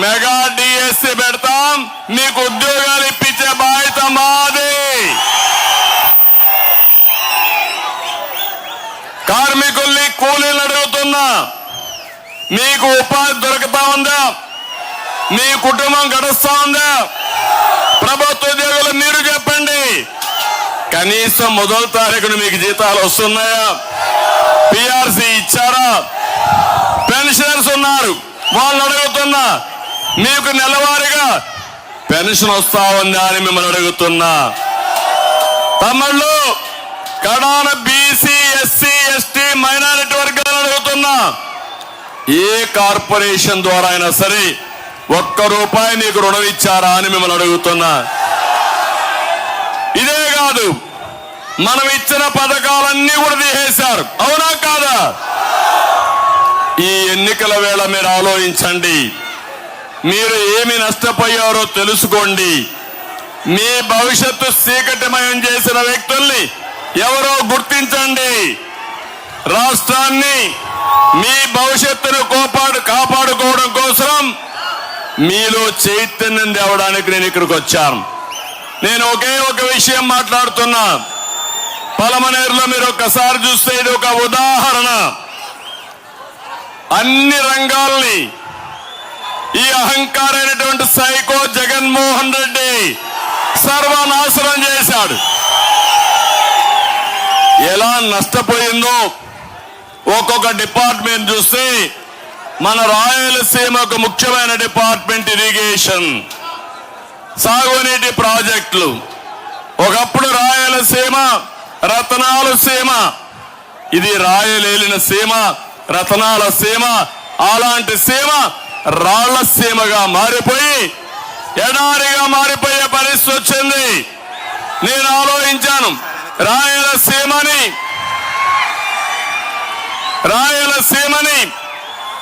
Mega DSC పెడతాం, మీకు ఉద్యోగాలు ఇప్పించే బాధ్యత మాది. కార్మికుల్ని కూలీలు అడుగుతున్నా, మీకు ఉపాధి దొరుకుతా ఉందా? మీ కుటుంబం గడుస్తా ఉందా? ప్రభుత్వ ఉద్యోగులు మీరు చెప్పండి. కనీసం మొదటి తారీఖున మీకు జీతాలు వస్తున్నాయా? పిఆర్సీ ఇచ్చారా? పెన్షనర్స్ ఉన్నారు, వాళ్ళు అడుగుతున్నా, మీకు నెలవారీగా పెన్షన్ వస్తా ఉందా అని మిమ్మల్ని అడుగుతున్నా. తమిళ్ళు కడాన బీసీ, ఎస్సీ, ఎస్టీ, మైనారిటీ వర్గాలను అడుగుతున్నా, ఏ కార్పొరేషన్ ద్వారా అయినా సరే ₹1 నీకు రుణం ఇచ్చారా అని మిమ్మల్ని అడుగుతున్నా. ఇదే కాదు, మనం ఇచ్చిన పథకాలన్నీ కూడా తీసేశారు, అవునా కాదా? ఈ ఎన్నికల వేళ మీరు ఆలోచించండి, మీరు ఏమి నష్టపోయారో తెలుసుకోండి. మీ భవిష్యత్తు చీకటిమయం చేసిన వ్యక్తుల్ని ఎవరో గుర్తించండి. రాష్ట్రాన్ని, మీ భవిష్యత్తును కాపాడుకోవడం కోసం మీలో చైతన్యం తేవడానికి నేను ఇక్కడికి వచ్చాను. నేను ఒకే ఒక విషయం మాట్లాడుతున్నా. పలమనేరులో మీరు ఒక్కసారి చూస్తే ఇది ఒక ఉదాహరణ. అన్ని రంగాల్ని ఈ అహంకారైనటువంటి సైకో జగన్మోహన్ రెడ్డి సర్వనాశనం చేశాడు. ఎలా నష్టపోయిందో ఒక్కొక్క డిపార్ట్మెంట్ చూస్తే, మన రాయలసీమ ఒక ముఖ్యమైన డిపార్ట్మెంట్ ఇరిగేషన్, సాగునీటి ప్రాజెక్టులు. ఒకప్పుడు రాయలసీమ రతనాల సీమ, ఇది రాయలేలిన సీమ, రతనాల సీమ. అలాంటి సీమ రాళ్ల సీమగా మారిపోయి ఎడారిగా మారిపోయే పరిస్థితి వచ్చింది. నేను ఆలోచించాను, రాయలసీమని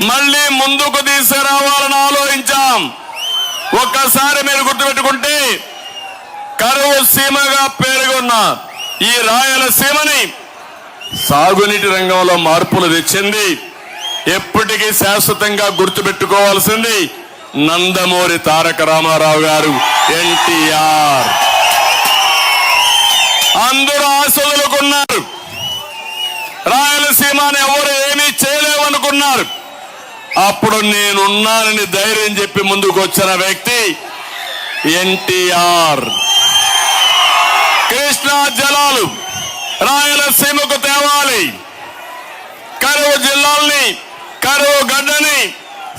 మళ్ళీ ముందుకు తీసుకురావాలని ఆలోచించాం. ఒక్కసారి మీరు గుర్తుపెట్టుకుంటే, కరువు సీమగా పేరుగొన్న ఈ రాయలసీమని సాగునీటి రంగంలో మార్పులు తెచ్చింది. ఎప్పటికీ శాశ్వతంగా గుర్తుపెట్టుకోవాల్సింది నందమూరి తారక రామారావు గారు, ఎన్టీఆర్. అందరూ ఆశలుకున్నారు, రాయలసీమని ఎవరు ఏమీ చేయలేవనుకున్నారు. అప్పుడు నేనున్నానని ధైర్యం చెప్పి ముందుకు వచ్చిన వ్యక్తి ఎన్టీఆర్. కృష్ణా జలాలు రాయలసీమకు తేవాలి, కరువు జిల్లాల్ని, కరువు గడ్డని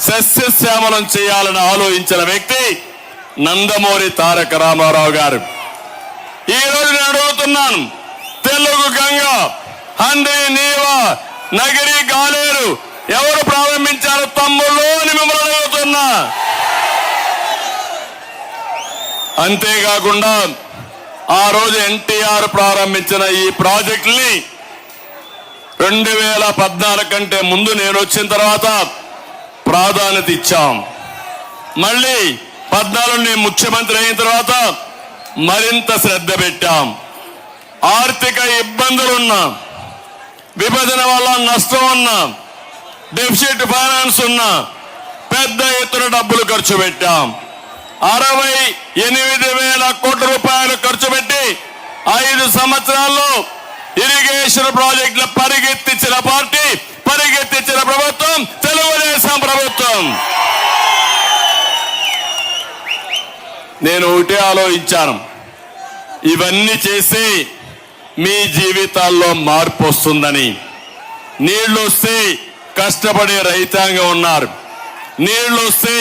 సస్యశ్యామలం చేయాలని ఆలోచించిన వ్యక్తి నందమూరి తారక రామారావు గారు. ఈ రోజు నేను అడుగుతున్నాను, తెలుగు గంగ, హండ్రి నీవా, నగిరి, గాలేరు ఎవరు ప్రారంభించారు తమ్ముళ్ళు అని మిమ్మల్ని అడుగుతున్నా. అంతేకాకుండా ఆ రోజు ఎన్టీఆర్ ప్రారంభించిన ఈ ప్రాజెక్టుని 2014 కంటే ముందు నేను వచ్చిన తర్వాత ప్రాధాన్యత ఇచ్చాం. మళ్ళీ 14 నేను ముఖ్యమంత్రి అయిన తర్వాత మరింత శ్రద్ధ పెట్టాం. ఆర్థిక ఇబ్బందులున్నా, విభజన వల్ల నష్టం ఉన్నా, డెఫిసిట్ ఫైనాన్స్ ఉన్నా పెద్ద ఎత్తున డబ్బులు ఖర్చు పెట్టాం. 68,000 కోట్ల రూపాయలు ఖర్చు పెట్టి 5 సంవత్సరాల్లో ఇరిగేషన్ ప్రాజెక్టులు పరిగెత్తించిన పార్టీ, పరిగెత్తించిన ప్రభుత్వం తెలుగుదేశం ప్రభుత్వం. నేను ఒకటే ఆలోచించాను, ఇవన్నీ చేసి మీ జీవితాల్లో మార్పు వస్తుందని. నీళ్లు వస్తే కష్టపడే రైతాంగం ఉన్నారు, నీళ్లు వస్తే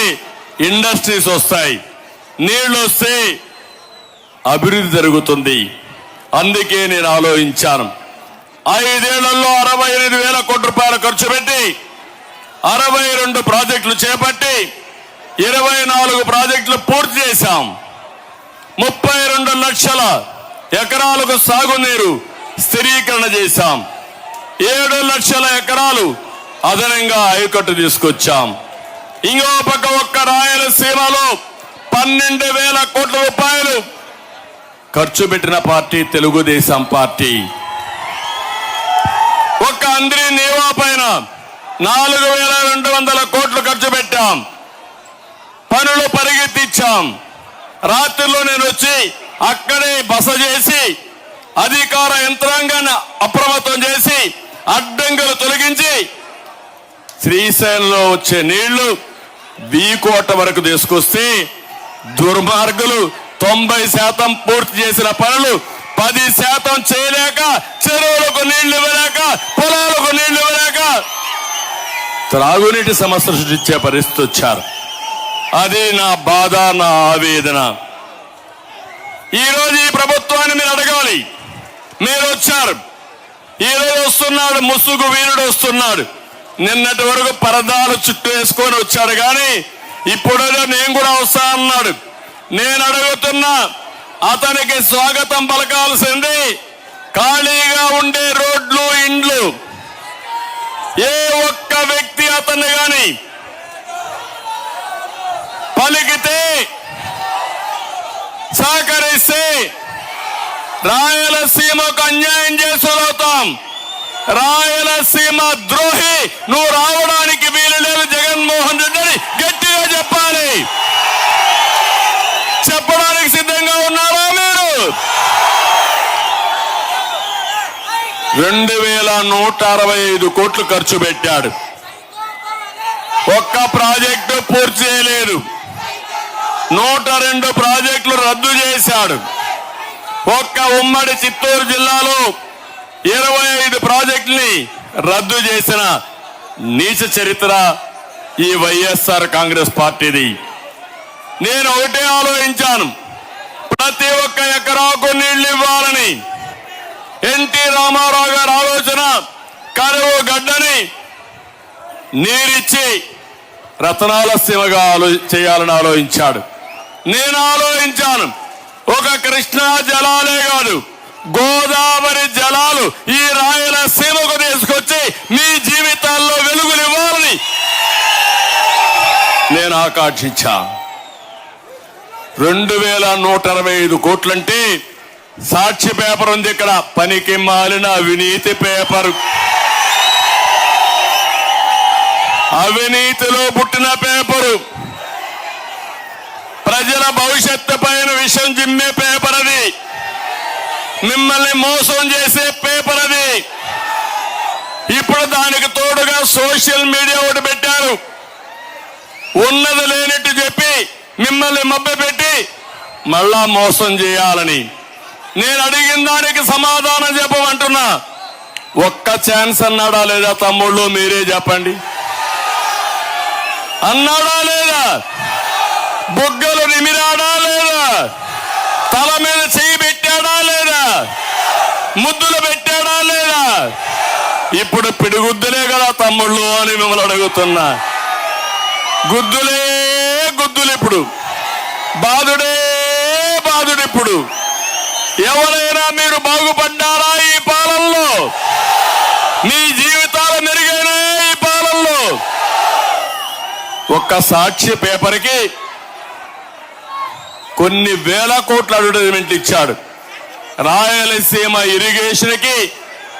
ఇండస్ట్రీస్ వస్తాయి, నీళ్లు వస్తే అభివృద్ధి జరుగుతుంది. అందుకే నేను ఆలోచించాను, 5 ఏళ్లలో 68,000 కోట్ల రూపాయలు ఖర్చు పెట్టి 62 ప్రాజెక్టులు చేపట్టి 24 ప్రాజెక్టులు పూర్తి చేశాం. 32 లక్షల ఎకరాలకు సాగునీరు స్థిరీకరణ చేశాం. 7 లక్షల ఎకరాలు అదనంగా ఆయకట్టు తీసుకొచ్చాం. ఇంకో పక్క ఒక్క రాయలసీమలో 12,000 కోట్ల రూపాయలు ఖర్చు పెట్టిన పార్టీ తెలుగుదేశం పార్టీ. ఒక్క హంద్రి నీవా పైన 4,200 కోట్లు ఖర్చు పెట్టాం. పరిగెత్తించాం. రాత్రిలో నేను వచ్చి అక్కడే బస చేసి అధికార యంత్రాంగాన్ని అప్రమత్తం చేసి అడ్డంకులు తొలగించి శ్రీశైలంలో వచ్చే నీళ్లు వీకోట వరకు తీసుకొస్తే దుర్మార్గులు 90% పూర్తి చేసిన పనులు 10% చేయలేక చెరువులకు నీళ్లు ఇవ్వలేక పొలాలకు నీళ్లు ఇవ్వలేక త్రాగునీటి సమస్యలు సృష్టించే పరిస్థితి వచ్చారు. అది నా బాధ, నా ఆవేదన. ఈరోజు ఈ ప్రభుత్వాన్ని మీరు అడగాలి. మీరు వచ్చారు, ఈరోజు వస్తున్నాడు ముసుగు వీరుడు వస్తున్నాడు. నిన్నటి వరకు పరదాలు చుట్టూ వేసుకొని వచ్చాడు, కానీ ఇప్పుడేదో నేను కూడా వస్తా అన్నాడు. నేను అడుగుతున్నా, అతనికి స్వాగతం పలకాల్సింది ఖాళీగా ఉండే రోడ్లు, ఇండ్లు. ఏ ఒక్క వ్యక్తి అతన్ని గాని పలికితే సహకరిస్తే రాయలసీమకు అన్యాయం చేసులవుతాం. రాయలసీమ ద్రోహి నువ్వు రావడానికి వీలు లేదు జగన్మోహన్ రెడ్డి గట్టిగా చెప్పాలి. చెప్పడానికి సిద్ధంగా ఉన్నారా మీరు? 2165 కోట్లు ఖర్చు పెట్టాడు. ఒక్క ప్రాజెక్టు పూర్తి చేయలేదు. 102 ప్రాజెక్టులు రద్దు చేశాడు. ఒక్క ఉమ్మడి చిత్తూరు జిల్లాలో 25 ప్రాజెక్టుల్ని రద్దు చేసిన నీచ చరిత్ర ఈ వైఎస్ఆర్ కాంగ్రెస్ పార్టీది. నేను ఒకటే ఆలోచించాను, ప్రతి ఒక్క ఎకరాకు నీళ్లు ఇవ్వాలని. ఎన్టీ రామారావు గారి ఆలోచన కరువు గడ్డని నీరిచ్చి రతనాల సీమగా చేయాలని ఆలోచించాడు. నేను ఆలోచించాను, ఒక కృష్ణా జలాలే కాదు, గోదావరి జలాలు ఈ రాయలసీమకు తీసుకొచ్చి మీ జీవితాల్లో వెలుగునివ్వాలని నేను ఆకాంక్షించా. 2165 కోట్లంటే సాక్షి పేపర్ ఉంది ఇక్కడ, పనికి మాలిన అవినీతి పేపర్, అవినీతిలో పుట్టిన పేపరు, ప్రజల భవిష్యత్తు పైన విషం జిమ్మే పేపర్ అది, మిమ్మల్ని మోసం చేసే పేపర్ అది. ఇప్పుడు దానికి తోడుగా సోషల్ మీడియా ఒకటి పెట్టారు. ఉన్నది లేనట్టు చెప్పి మిమ్మల్ని మభ్యపెట్టి మళ్ళా మోసం చేయాలని. నేను అడిగిన దానికి సమాధానం చెప్పమంటున్నా. ఒక్క ఛాన్స్ అన్నాడా లేదా తమ్ముళ్ళు? మీరే చెప్పండి. అన్నాడా లేదా? బుగ్గలు నిమిరాడా లేదా? తల మీద చెయ్యి పెట్టాడా లేదా? ముద్దులు పెట్టాడా లేదా? ఇప్పుడు పిడిగుద్దులే కదా తమ్ముళ్ళు అని మిమ్మల్ని అడుగుతున్నా. గుద్దులే గుద్దులు, ఇప్పుడు బాధుడే బాధుడు. ఇప్పుడు ఎవరైనా మీరు బాగుపడ్డారా ఈ పాలనలో? మీ జీవితాలు మెరుగైనా ఈ పాలనలో? ఒక్క సాక్షి పేపర్కి కొన్ని వేల కోట్ల అడ్వర్టైజ్మెంట్లు ఇచ్చాడు. రాయలసీమ ఇరిగేషన్ కి,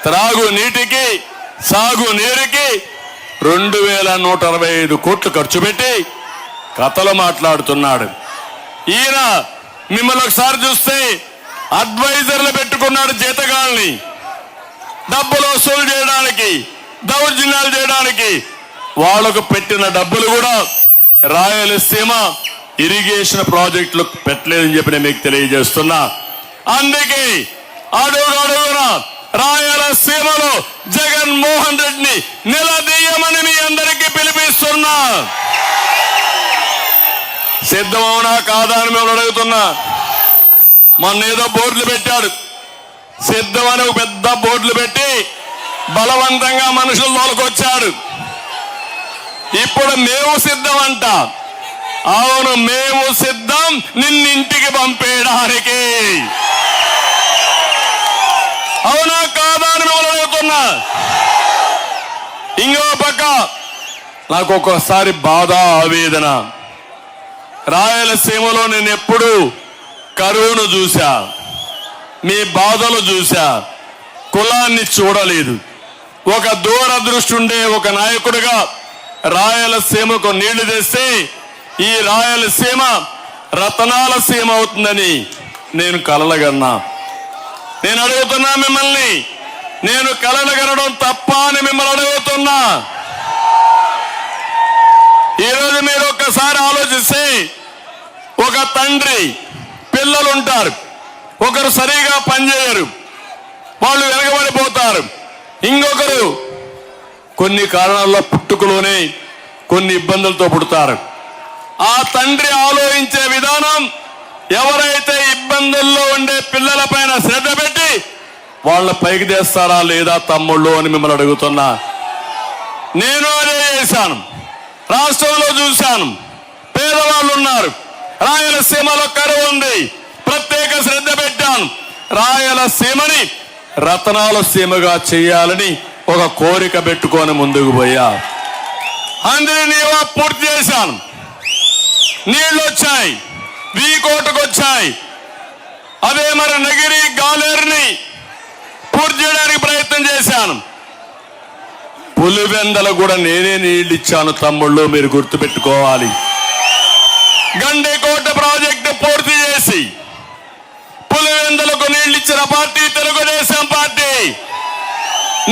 త్రాగు నీటికి, సాగు నీరుకి 2165 కోట్లు ఖర్చు పెట్టి కథలు మాట్లాడుతున్నాడు. ఈయన మిమ్మల్ని ఒకసారి చూస్తే అడ్వైజర్లు పెట్టుకున్నాడు జీతగాల్ని, డబ్బులు వసూలు చేయడానికి, దౌర్జన్యాలు చేయడానికి. వాళ్లకు పెట్టిన డబ్బులు కూడా రాయలసీమ ఇరిగేషన్ ప్రాజెక్టులు పెట్టలేదని చెప్పి నేను మీకు తెలియజేస్తున్నా. అందుకే అడుగున రాయలసీమలో జగన్మోహన్ రెడ్డిని నిలదీయమని మీ అందరికీ పిలిపిస్తున్నా. సిద్ధమవునా కాదా అని మేము అడుగుతున్నా. మొన్న ఏదో బోర్డులు పెట్టాడు, సిద్ధమని ఒక పెద్ద బోర్డులు పెట్టి బలవంతంగా మనుషులు తోలుకొచ్చాడు. ఇప్పుడు మేము సిద్ధం అంట. అవును, మేము సిద్ధం నిన్నింటికి పంపేయడానికి. అవునా కాదా అని మేము అడుగుతున్నా. ఇంకో పక్క నాకు ఒక్కోసారి బాధ, ఆవేదన. రాయలసీమలో నేను ఎప్పుడు కరువును చూశా, మీ బాధలు చూశా, కులాన్ని చూడలేదు. ఒక దూరదృష్టి ఉండే ఒక నాయకుడిగా రాయలసీమకు నీళ్లు తెస్తే ఈ రాయలసీమ రతనాల సీమ అవుతుందని నేను కలలుగన్నా. నేను అడుగుతున్నా మిమ్మల్ని, నేను కలలుగనడం తప్ప అని మిమ్మల్ని అడుగుతున్నా. ఈరోజు మీరు ఒక్కసారి ఆలోచిస్తే, ఒక తండ్రి పిల్లలు ఉంటారు, ఒకరు సరిగా పనిచేయరు, వాళ్ళు వెనకబడిపోతారు. ఇంకొకరు కొన్ని కారణాల్లో పుట్టుకలోనే కొన్ని ఇబ్బందులతో పుడతారు. ఆ తండ్రి ఆలోచించే విధానం, ఎవరైతే ఇబ్బందుల్లో ఉండే పిల్లల పైన శ్రద్ధ పెట్టి వాళ్ళ పైకి తెస్తారా లేదా తమ్ముళ్ళు అని మిమ్మల్ని అడుగుతున్నా. నేను అదే చేశాను. రాష్ట్రంలో చూశాను, పేదవాళ్ళు ఉన్నారు, రాయలసీమలో కరువు ఉంది, ప్రత్యేక శ్రద్ధ పెట్టాను. రాయలసీమని రతనాల సీమగా చేయాలని ఒక కోరిక పెట్టుకొని ముందుకు పోయా. అందరినీ పూర్తి చేశాను. నీళ్లు వచ్చాయి, వీకోటకు వచ్చాయి. అదే మరి నగిరి గాలేరుని పూర్తి చేయడానికి ప్రయత్నం చేశాను. పులివెందల కూడా నేనే నీళ్లు ఇచ్చాను తమ్ముళ్ళు, మీరు గుర్తుపెట్టుకోవాలి. గండికోట ప్రాజెక్టు పూర్తి చేసి పులివెందలకు నీళ్లు ఇచ్చిన పార్టీ తెలుగుదేశం పార్టీ.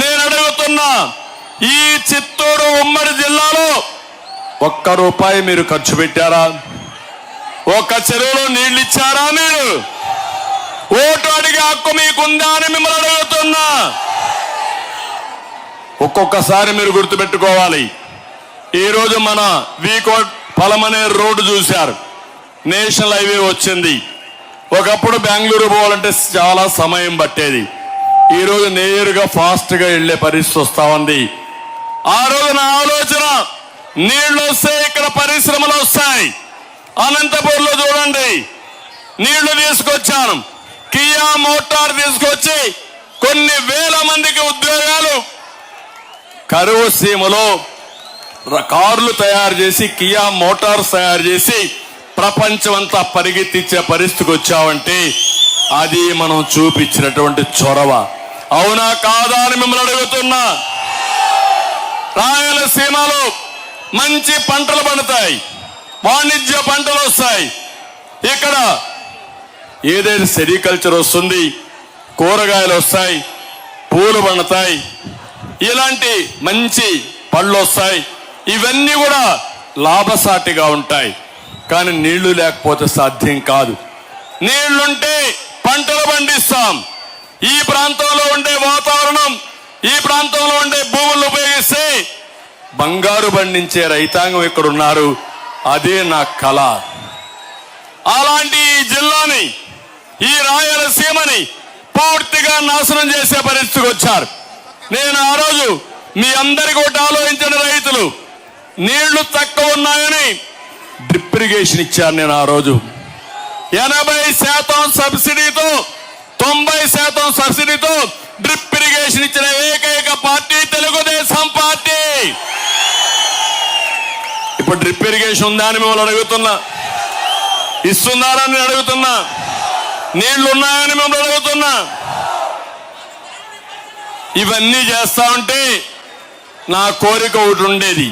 నేను అడుగుతున్నా, ఈ చిత్తూరు ఉమ్మడి జిల్లాలో ₹1 మీరు ఖర్చు పెట్టారా? ఒక చెరువులో నీళ్లు ఇచ్చారా? మీరు ఓటు అడిగే హక్కు మీకుందా అని మిమ్మల్ని అడుగుతున్నా. ఒక్కొక్కసారి మీరు గుర్తుపెట్టుకోవాలి. ఈరోజు మన వీకోట్ పలమనేరు రోడ్డు చూశారు, నేషనల్ హైవే వచ్చింది. ఒకప్పుడు బెంగళూరు పోవాలంటే చాలా సమయం పట్టేది, ఈరోజు నేరుగా ఫాస్ట్ గా వెళ్లే పరిస్థితి వస్తా ఉంది. ఆ రోజు నా ఆలోచన, నీళ్లు వస్తే ఇక్కడ పరిశ్రమలు వస్తాయి. అనంతపూర్లో చూడండి, నీళ్లు తీసుకొచ్చాను, కియా మోటార్ తీసుకొచ్చి కొన్ని వేల మందికి ఉద్యోగాలు. కరువు సీమలో కార్లు తయారు చేసి, కియా మోటార్స్ తయారు చేసి ప్రపంచం అంతా పరిగెత్తించే పరిస్థితికి వచ్చావంటే అది మనం చూపించినటువంటి చొరవ. అవునా కాదా అని మిమ్మల్ని అడుగుతున్నా. రాయలసీమలో మంచి పంటలు పండుతాయి, వాణిజ్య పంటలు వస్తాయి. ఇక్కడ ఏదైతే సెరికల్చర్ వస్తుంది, కూరగాయలు వస్తాయి, పూలు పండుతాయి, ఇలాంటి మంచి పళ్ళు వస్తాయి. ఇవన్నీ కూడా లాభసాటిగా ఉంటాయి. కానీ నీళ్లు లేకపోతే సాధ్యం కాదు. నీళ్లుంటే పంటలు పండిస్తాం. ఈ ప్రాంతంలో ఉండే వాతావరణం, ఈ ప్రాంతంలో ఉండే భూములు ఉపయోగిస్తే బంగారు పండించే రైతాంగం ఇక్కడ ఉన్నారు. అదే నా కళ. అలాంటి ఈ జిల్లాని, ఈ రాయలసీమని పూర్తిగా నాశనం చేసే పరిస్థితికి వచ్చారు. నేను ఆ రోజు మీ అందరికీ ఒకటి ఆలోచించిన, రైతులు నీళ్లు తక్కువ ఉన్నాయని డ్రిప్ ఇరిగేషన్ ఇచ్చాను. నేను ఆ రోజు 80% సబ్సిడీతో, 90% సబ్సిడీతో డ్రిప్ ఇరిగేషన్ ఇచ్చిన ఏకైక పార్టీ తెలుగుదేశం పార్టీ. ఇప్పుడు డ్రిప్ ఇరిగేషన్ ఉందా అని మిమ్మల్ని అడుగుతున్నా. ఇస్తున్నారని అడుగుతున్నా. నీళ్లు ఉన్నాయని మిమ్మల్ని అడుగుతున్నా. ఇవన్నీ చేస్తా ఉంటే నా కోరిక ఒకటి ఉండేది,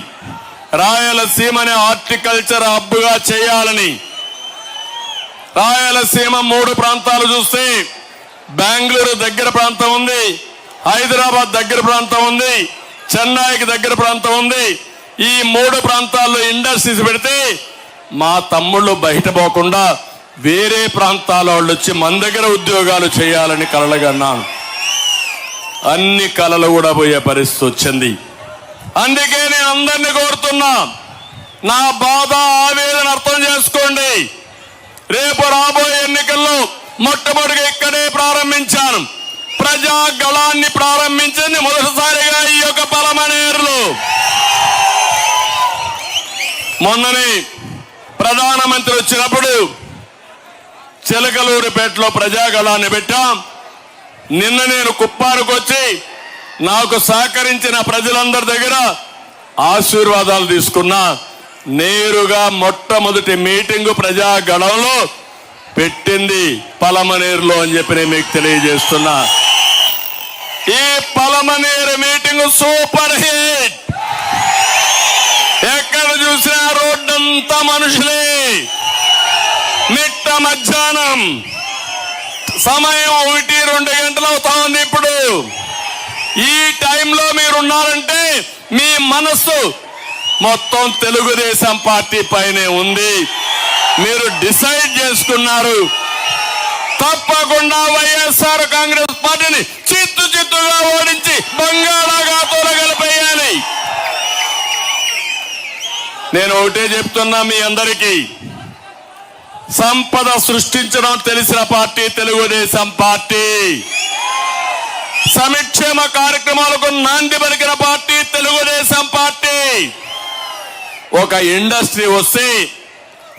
రాయలసీమని హార్టికల్చర్ హబ్గా చేయాలని. రాయలసీమ 3 ప్రాంతాలు చూస్తే, బెంగళూరు దగ్గర ప్రాంతం ఉంది, హైదరాబాద్ దగ్గర ప్రాంతం ఉంది, చెన్నైకి దగ్గర ప్రాంతం ఉంది. ఈ 3 ప్రాంతాల్లో ఇండస్ట్రీస్ పెడితే మా తమ్ముళ్ళు బయట పోకుండా వేరే ప్రాంతాల వాళ్ళు వచ్చి మన దగ్గర ఉద్యోగాలు చేయాలని కలలుగన్నాను. అన్ని కలలు కూడా పోయే పరిస్థితి వచ్చింది. అందుకే నేను అందరినీ కోరుతున్నా, నా బాధ ఆవేదన అర్థం చేసుకోండి. రేపు రాబోయే ఎన్నికల్లో మొట్టమొదటిగా ఇక్కడే ప్రారంభించాను. ప్రజా గళాన్ని ప్రారంభించింది మొదటిసారిగా ఈ యొక్క పలమనేరులో. మొన్ననే ప్రధానమంత్రి వచ్చినప్పుడు చిలకలూరిపేటలో ప్రజాగళాన్ని పెట్టాం. నిన్న నేను కుప్పానికి వచ్చి నాకు సహకరించిన ప్రజలందరి దగ్గర ఆశీర్వాదాలు తీసుకున్నా. నేరుగా మొట్టమొదటి మీటింగు ప్రజాగళంలో పెట్టింది పలమనేరులో అని చెప్పి నేను మీకు తెలియజేస్తున్నా. ఈ పలమనేరు మీటింగ్ సూపర్ హిట్. ఎక్కడ చూసినా రోడ్డంతా మనుషులే, మధ్యాహ్నం సమయం 1-2 గంటలు అవుతా ఉంది. ఇప్పుడు ఈ టైంలో మీరున్నారంటే మీ మనస్సు మొత్తం తెలుగుదేశం పార్టీ పైనే ఉంది. మీరు డిసైడ్ చేసుకున్నారు, తప్పకుండా వైఎస్ఆర్ కాంగ్రెస్ పార్టీని చిత్తుగా ఓడించి బంగాళాఖాతంలో కలిపేయాలి. నేను ఒకటే చెప్తున్నా మీ అందరికీ, సంపద సృష్టించడం తెలిసిన పార్టీ తెలుగుదేశం పార్టీ. సంక్షేమ కార్యక్రమాలకు నాంది పలికిన పార్టీ తెలుగుదేశం పార్టీ. ఒక ఇండస్ట్రీ వస్తే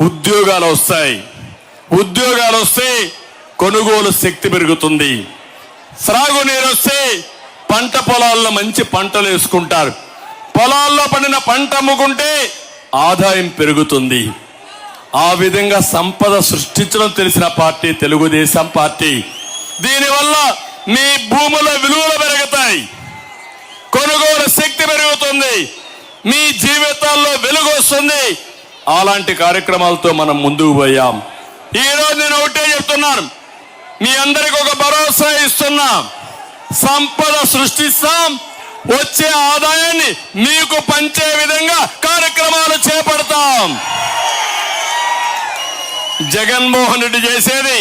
ఉద్యోగాలు వస్తాయి, ఉద్యోగాలు వస్తే కొనుగోలు శక్తి పెరుగుతుంది. సాగునీరు వస్తే పంట పొలాల్లో మంచి పంటలు వేసుకుంటారు. పొలాల్లో పండిన పంట అమ్ముకుంటే ఆదాయం పెరుగుతుంది. ఆ విధంగా సంపద సృష్టించడం తెలిసిన పార్టీ తెలుగుదేశం పార్టీ. దీనివల్ల మీ భూముల విలువలు పెరుగుతాయి, కొనుగోలు శక్తి పెరుగుతుంది, మీ జీవితాల్లో వెలుగు వస్తుంది. అలాంటి కార్యక్రమాలతో మనం ముందుకు పోయాం. ఈరోజు నేను ఒకటే చెప్తున్నాను, మీ అందరికి ఒక భరోసా ఇస్తున్నా. సంపద సృష్టిస్తాం, వచ్చే ఆదాయాన్ని మీకు పంచే విధంగా కార్యక్రమాలు చేపడతాం. జగన్మోహన్ రెడ్డి చేసేది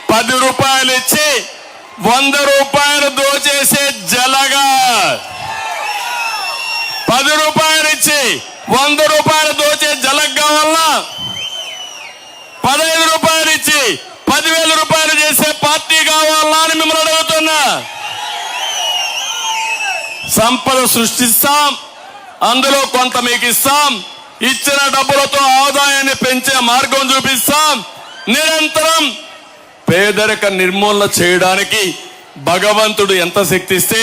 10 రూపాయలు ఇచ్చి 100 రూపాయలు దోచేసే జలగా. 10 రూపాయలు ఇచ్చి 100 రూపాయలు దోచే జలగ్ కావాలన్నా 15 రూపాయలు ఇచ్చి 10,000 రూపాయలు చేసే పార్టీ కావాలన్నా అని మిమ్మల్ని అడుగుతున్నా. సంపద సృష్టిస్తాం, అందులో కొంత మీకు ఇస్తాం, ఇచ్చిన డబ్బులతో ఆదాయాన్ని పెంచే మార్గం చూపిస్తాం. నిరంతరం పేదరిక నిర్మూలన చేయడానికి భగవంతుడు ఎంత శక్తి ఇస్తే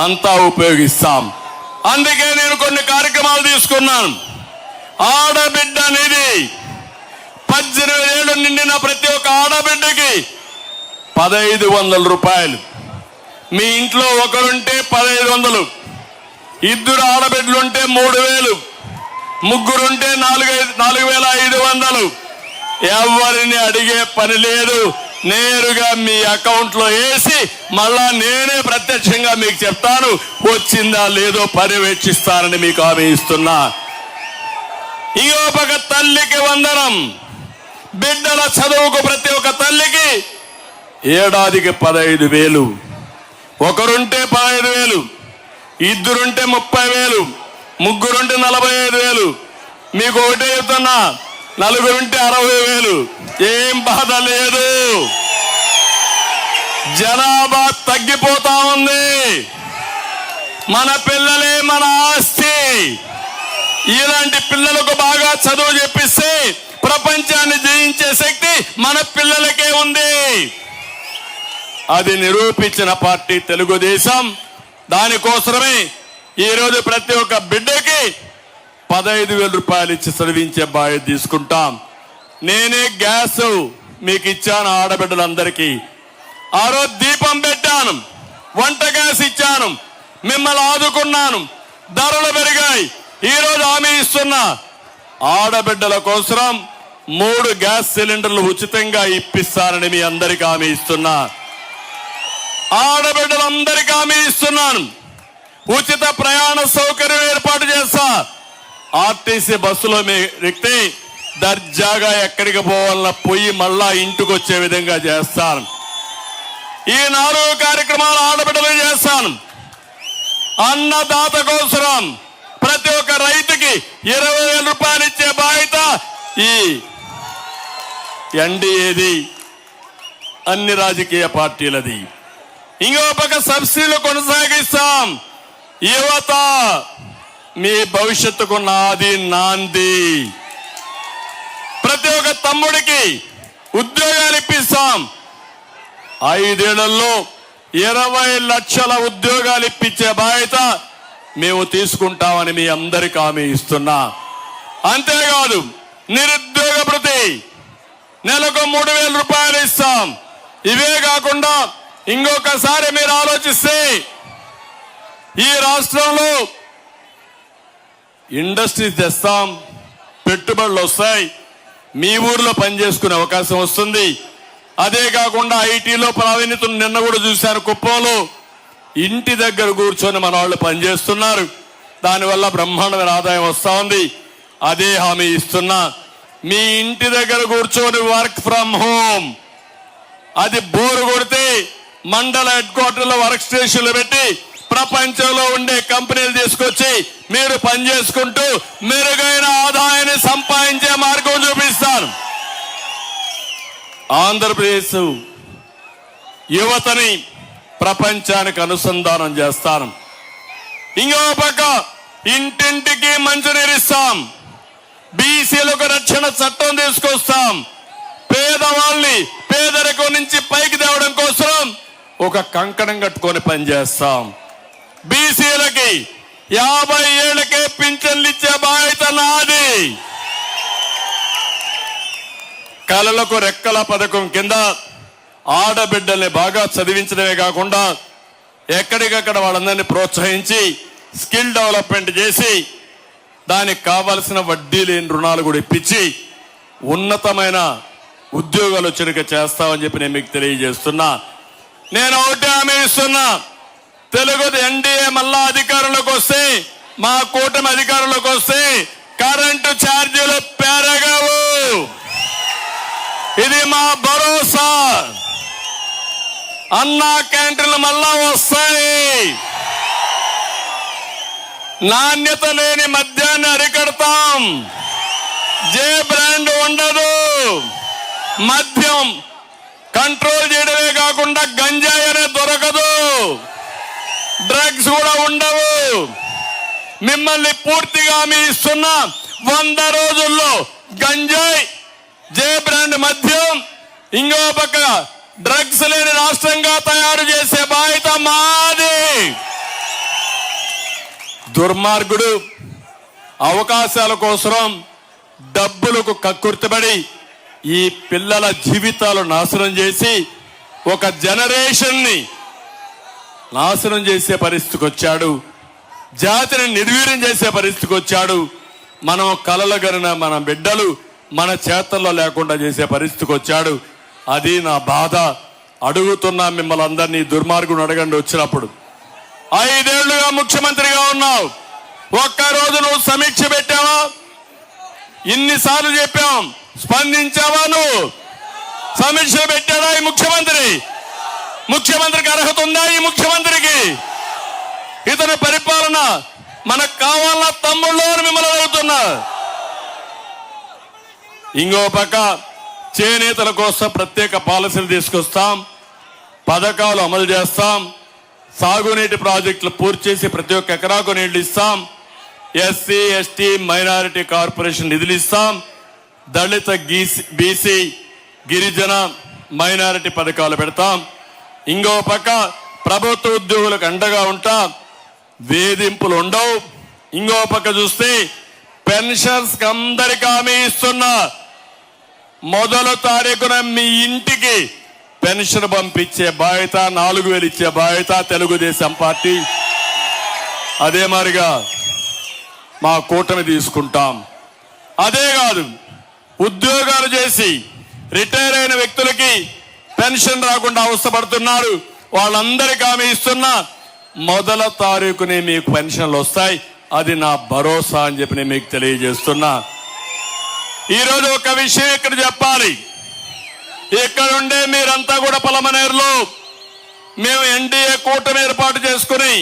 అంతా ఉపయోగిస్తాం. అందుకే నేను కొన్ని కార్యక్రమాలు తీసుకున్నాను. ఆడబిడ్డ అనేది 18 ఏళ్ళు నిండిన ప్రతి ఒక్క ఆడబిడ్డకి 1,500 రూపాయలు. మీ ఇంట్లో ఒకరుంటే 1,500, 2 ఆడబిడ్డలుంటే 3,000, 3 ఉంటే 4,500. ఎవరిని అడిగే పని లేదు, నేరుగా మీ అకౌంట్ లో వేసి మళ్ళా నేనే ప్రత్యక్షంగా మీకు చెప్తాను, వచ్చిందా లేదో పర్యవేక్షిస్తానని మీకు హామీ ఇస్తున్నా. ఇంకో పక్క తల్లికి వందనం, బిడ్డల చదువుకు ప్రతి ఒక్క తల్లికి ఏడాదికి 15,000. ఒకరుంటే 15,000, 2 ఉంటే 30,000, 3 ఉంటే 45,000. మీకు ఒకటే చెప్తున్నా, 4 ఉంటే 60,000. ఏం బాధ లేదు. జనాభా తగ్గిపోతా ఉంది. మన పిల్లలే మన ఆస్తి. ఇలాంటి పిల్లలకు బాగా చదువు చెప్పిస్తే ప్రపంచాన్ని జయించే శక్తి మన పిల్లలకే ఉంది. అది నిరూపించిన పార్టీ తెలుగుదేశం. దానికోసమే ఈరోజు ప్రతి ఒక్క బిడ్డకి 15,000 రూపాయలు ఇచ్చి చదివించే బాధ్యత తీసుకుంటాం. నేనే గ్యాస్ మీకు ఇచ్చాను ఆడబిడ్డలందరికీ. ఆ రోజు దీపం పెట్టాను, వంట గ్యాస్ ఇచ్చాను, మిమ్మల్ని ఆదుకున్నాను. ధరలు పెరిగాయి. ఈరోజు హామీ ఇస్తున్నా, ఆడబిడ్డల కోసం 3 గ్యాస్ సిలిండర్లు ఉచితంగా ఇప్పిస్తానని మీ అందరికీ హామీ ఇస్తున్నా. ఆడబిడ్డలందరికీ హామీ ఇస్తున్నాను. ఉచిత ప్రయాణ సౌకర్యం ఏర్పాటు చేస్తా. ఆర్టీసీ బస్సులో మీ ఎక్కితే దర్జాగా ఎక్కడికి పోవాలన్నా పోయి మళ్ళా ఇంటికి వచ్చే విధంగా చేస్తాను. ఈ 4 కార్యక్రమాలు ఆడబిడ్డలు చేస్తాను. అన్నదాత కోసం ప్రతి ఒక్క రైతుకి 20,000 రూపాయలు ఇచ్చే బాధ్యత ఈ ఎన్డీఏది, అన్ని రాజకీయ పార్టీలది. ఇంకో పక్క సబ్సిడీలు కొనసాగిస్తాం. యువత మీ భవిష్యత్తుకు నాది నాంది. ప్రతి ఒక్క తమ్ముడికి ఉద్యోగాలు ఇప్పిస్తాం. 5 ఏళ్లలో 20 లక్షల ఉద్యోగాలు ఇప్పించే బాధ్యత మేము తీసుకుంటామని మీ అందరికీ హామీ ఇస్తున్నా. అంతేకాదు నిరుద్యోగ భృతి నెలకు 3,000 రూపాయలు ఇస్తాం. ఇవే కాకుండా ఇంకొకసారి మీరు ఆలోచిస్తే ఈ రాష్ట్రంలో ఇండస్ట్రీస్ తెస్తాం, పెట్టుబడులు వస్తాయి, మీ ఊర్లో పనిచేసుకునే అవకాశం వస్తుంది. అదే కాకుండా ఐటీలో ప్రావీణ్యత నిన్న కూడా చూశాను, కుప్పంలో ఇంటి దగ్గర కూర్చొని మన వాళ్ళు పనిచేస్తున్నారు. దానివల్ల బ్రహ్మాండమైన ఆదాయం వస్తా ఉంది. అదే హామీ ఇస్తున్నా, మీ ఇంటి దగ్గర కూర్చొని వర్క్ ఫ్రమ్ హోమ్, అది బోరు కొడితే మండల హెడ్ క్వార్టర్లో వర్క్ స్టేషన్లు పెట్టి ప్రపంచంలో ఉండే కంపెనీలు తీసుకొచ్చి మీరు పనిచేసుకుంటూ మెరుగైన ఆదాయాన్ని సంపాదించే మార్గం చూపిస్తాను. ఆంధ్రప్రదేశ్ యువతని ప్రపంచానికి అనుసంధానం చేస్తాను. ఇంకో పక్క ఇంటింటికి మంచినీరు ఇస్తాం, బీసీలకు రక్షణ చట్టం తీసుకొస్తాం, పేదవాళ్ళని పేదరికం నుంచి పైకి తేవడం కోసం ఒక కంకణం కట్టుకొని పనిచేస్తాం. బీసీలకి 50 ఏళ్లకే పింఛన్లు ఇచ్చే బాధ్యత నాది. కళలకు రెక్కల పథకం కింద ఆడబిడ్డల్ని బాగా చదివించడమే కాకుండా ఎక్కడికక్కడ వాళ్ళందరినీ ప్రోత్సహించి స్కిల్ డెవలప్మెంట్ చేసి దానికి కావలసిన వడ్డీ లేని రుణాలు కూడా ఇప్పించి ఉన్నతమైన ఉద్యోగాలు వచ్చేట్టుగా చేస్తామని చెప్పి నేను మీకు తెలియజేస్తున్నా. నేను ఒకటి హామీ ఇస్తున్నా, తెలుగు ఎన్డీఏ మళ్ళా అధికారంలోకి వస్తే, మా కూటమి అధికారంలోకి వస్తే కరెంటు ఛార్జీలు పెరగవు. ఇది మా భరోసా. అన్నా క్యాంటీన్లు మళ్ళా వస్తాయి. నాణ్యత లేని మద్యాన్ని అరికడతాం. జే బ్రాండ్ ఉండదు. మద్యం కంట్రోల్ చేయడమే కాకుండా గంజాయి అనే దొరకదు, డ్రగ్స్ కూడా ఉండవు. మిమ్మల్ని పూర్తిగా మీ ఇస్తున్న 100 రోజుల్లో గంజాయి, జే బ్రాండ్ మద్యం, ఇంకో పక్క డ్రగ్స్ లేని రాష్ట్రంగా తయారు చేసే బాధ్యత మాది. దుర్మార్గుడు అవకాశాల కోసం డబ్బులకు కక్కుర్తిపడి ఈ పిల్లల జీవితాలు నాశనం చేసి ఒక జనరేషన్ ని నాశనం చేసే పరిస్థితికి వచ్చాడు. జాతిని నిర్వీర్యం చేసే పరిస్థితికి వచ్చాడు. మనం కలలుగరిన మన బిడ్డలు మన చేతల్లో లేకుండా చేసే పరిస్థితికి వచ్చాడు. అది నా బాధ. అడుగుతున్నా మిమ్మల్ని అందరినీ, దుర్మార్గుని అడగండి వచ్చినప్పుడు. 5 ఏళ్లుగా ముఖ్యమంత్రిగా ఉన్నావు, ఒక్కరోజు నువ్వు సమీక్ష పెట్టావా? ఇన్నిసార్లు చెప్పాం, స్పందించావా? నువ్వు సమీక్ష పెట్టాడా ఈ ముఖ్యమంత్రి? ముఖ్యమంత్రికి అర్హత ఉందా ఈ ముఖ్యమంత్రికి? ఇతని పరిపాలన మనకు కావాలన్న తమ్ముళ్ళు అని మిమ్మల్ని అడుగుతున్నా. ఇంకో పక్క చేనేతల కోసం ప్రత్యేక పాలసీలు తీసుకొస్తాం, పథకాలు అమలు చేస్తాం, సాగునీటి ప్రాజెక్టులు పూర్తి చేసి ప్రతి ఒక్క ఎకరాకు నీళ్లు ఇస్తాం, ఎస్సీ ఎస్టీ మైనారిటీ కార్పొరేషన్ నిధులు ఇస్తాం, దళిత బీసీ గిరిజన మైనారిటీ పథకాలు పెడతాం. ఇంకో పక్క ప్రభుత్వ ఉద్యోగులకు అండగా ఉంటాం, వేధింపులు ఉండవు. ఇంకో పక్క చూస్తే పెన్షన్స్ అందరికీ హామీ ఇస్తున్నా. 1వ తారీఖున మీ ఇంటికి పెన్షన్ పంపించే బాధ్యత, 4000 ఇచ్చే బాధ్యత తెలుగుదేశం పార్టీ. అదే మాదిరిగా మా కూటమి తీసుకుంటాం. అదే కాదు, ఉద్యోగాలు చేసి రిటైర్ అయిన వ్యక్తులకి పెన్షన్ రాకుండా అవస్థపడుతున్నారు, వాళ్ళందరికీ హామీ ఇస్తున్నా. 1వ తారీఖునే మీకు పెన్షన్లు వస్తాయి. అది నా భరోసా అని చెప్పి నేను మీకు తెలియజేస్తున్నా. ఈరోజు ఒక విషయం ఇక్కడ చెప్పాలి. ఇక్కడుండే మీరంతా కూడా పలమనేరులో మేము ఎన్డీఏ కూటమి ఏర్పాటు చేసుకుని